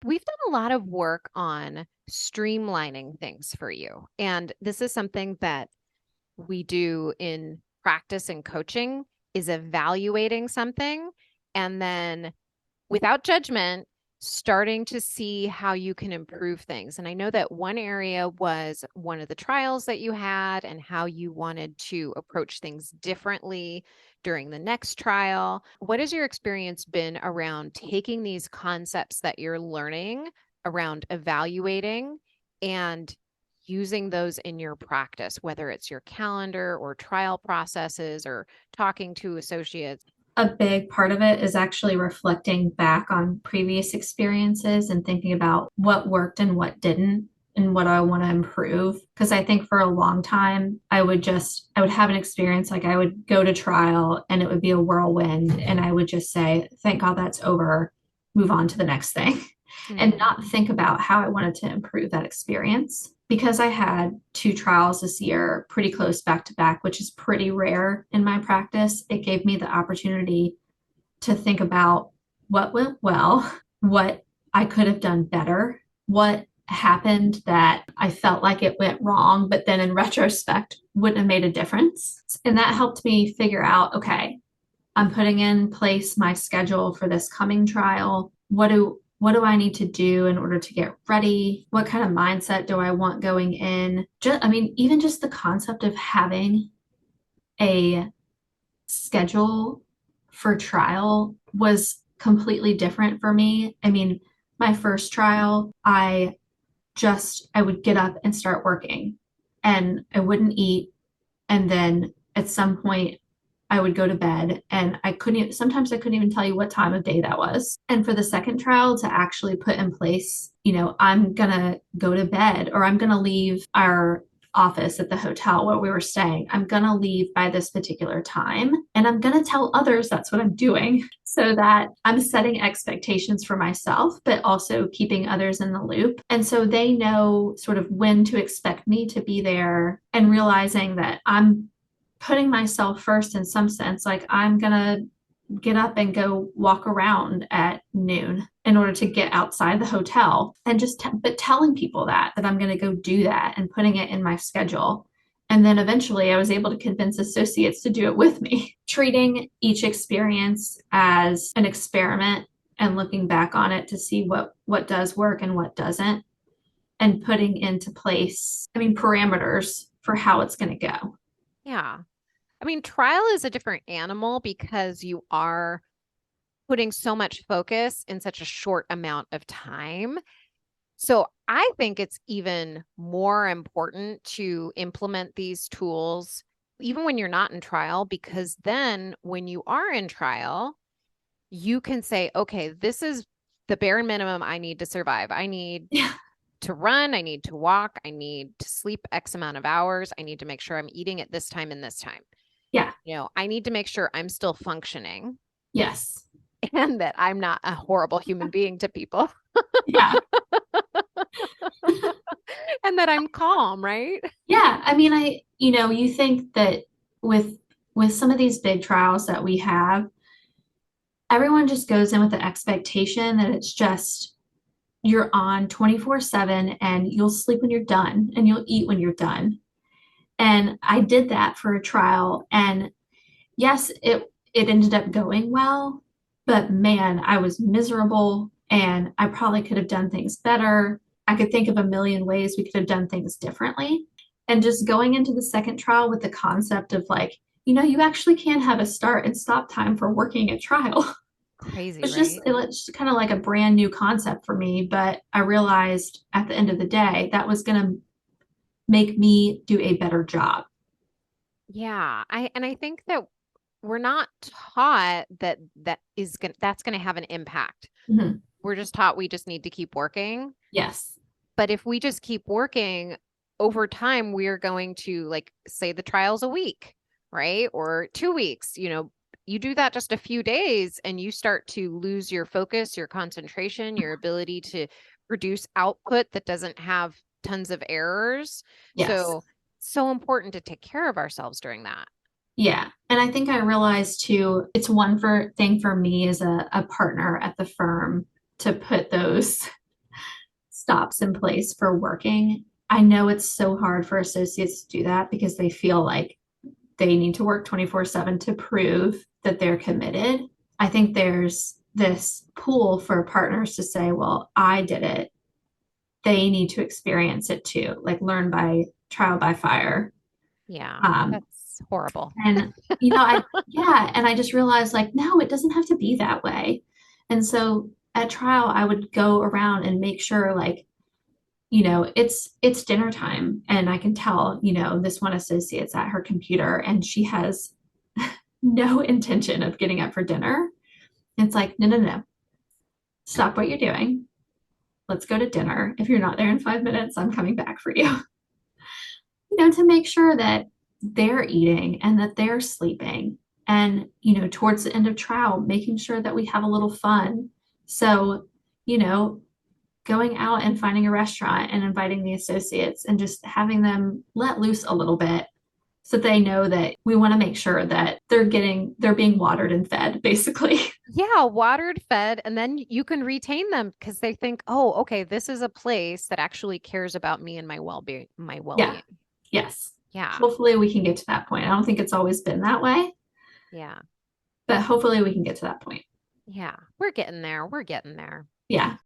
we've done a lot of work on streamlining things for you. And this is something that we do in practice and coaching is evaluating something and then without judgment, starting to see how you can improve things. And I know that one area was one of the trials that you had and how you wanted to approach things differently during the next trial. What has your experience been around taking these concepts that you're learning around evaluating and using those in your practice, whether it's your calendar or trial processes or talking to associates? A big part of it is actually reflecting back on previous experiences and thinking about what worked and what didn't and what I want to improve. Because I think for a long time, I would have an experience like I would go to trial and it would be a whirlwind. And I would just say, thank God that's over, move on to the next thing, and Mm-hmm. not think about how I wanted to improve that experience. Because I had two trials this year pretty close back to back, which is pretty rare in my practice, it gave me the opportunity to think about what went well, what I could have done better, what happened that I felt like it went wrong, but then in retrospect wouldn't have made a difference. And that helped me figure out, okay, I'm putting in place my schedule for this coming trial. What do I need to do in order to get ready? What kind of mindset do I want going in? Even just the concept of having a schedule for trial was completely different for me. I mean, my first trial, I would get up and start working and I wouldn't eat. And then at some point I would go to bed and sometimes I couldn't even tell you what time of day that was. And for the second trial to actually put in place, I'm going to go to bed or I'm going to leave our office at the hotel where we were staying. I'm going to leave by this particular time and I'm going to tell others that's what I'm doing so that I'm setting expectations for myself, but also keeping others in the loop. And so they know sort of when to expect me to be there and realizing that I'm putting myself first in some sense. Like I'm going to get up and go walk around at noon in order to get outside the hotel and but telling people that I'm going to go do that and putting it in my schedule. And then eventually I was able to convince associates to do it with me, treating each experience as an experiment and looking back on it to see what does work and what doesn't, and putting into place, parameters for how it's going to go. Yeah. I mean, trial is a different animal because you are putting so much focus in such a short amount of time. So I think it's even more important to implement these tools even when you're not in trial, because then when you are in trial, you can say, okay, this is the bare minimum I need to survive. I need Yeah. to run, I need to walk, I need to sleep X amount of hours, I need to make sure I'm eating at this time and this time. Yeah. I need to make sure I'm still functioning Yes. and that I'm not a horrible human being to people Yeah. and that I'm calm, right? Yeah, you think that with with some of these big trials that we have, everyone just goes in with the expectation that it's just you're on 24/7 and you'll sleep when you're done and you'll eat when you're done. And I did that for a trial and yes, it ended up going well, but man, I was miserable and I probably could have done things better. I could think of a million ways we could have done things differently. And just going into the second trial with the concept of like, you actually can have a start and stop time for working a trial. Crazy, It's right? just kind of like a brand new concept for me, but I realized at the end of the day that was going to make me do a better job. Yeah. I think that we're not taught that that's going to have an impact. Mhm. We're just taught we just need to keep working. Yes. But if we just keep working over time, we're going to like say the trial's a week, right? Or 2 weeks, you do that just a few days and you start to lose your focus, your concentration, your ability to produce output that doesn't have tons of errors. Yes. So important to take care of ourselves during that. Yeah. And I think I realized too, it's one thing for me as a partner at the firm to put those stops in place for working. I know it's so hard for associates to do that because they feel like they need to work 24/7 to prove that they're committed. I think there's this pool for partners to say, well, I did it. They need to experience it too, like learn by trial by fire. Yeah, Um, that's horrible. and and I just realized like, no, it doesn't have to be that way. And so at trial, I would go around and make sure like, it's dinner time and I can tell, this one associate's at her computer and she has no intention of getting up for dinner. It's like, no, no, no. Stop what you're doing. Let's go to dinner. If you're not there in 5 minutes, I'm coming back for you. To make sure that they're eating and that they're sleeping. And, towards the end of trial, making sure that we have a little fun. So, you know, going out and finding a restaurant and inviting the associates and just having them let loose a little bit so they know that we want to make sure that they're being watered and fed, basically. Yeah, watered, fed, and then you can retain them because they think, oh, okay, this is a place that actually cares about me and my well-being, my Yeah. well-being. Yes. Yeah. Hopefully we can get to that point. I don't think it's always been that way, Yeah. but hopefully we can get to that point. Yeah. We're getting there. We're getting there. Yeah.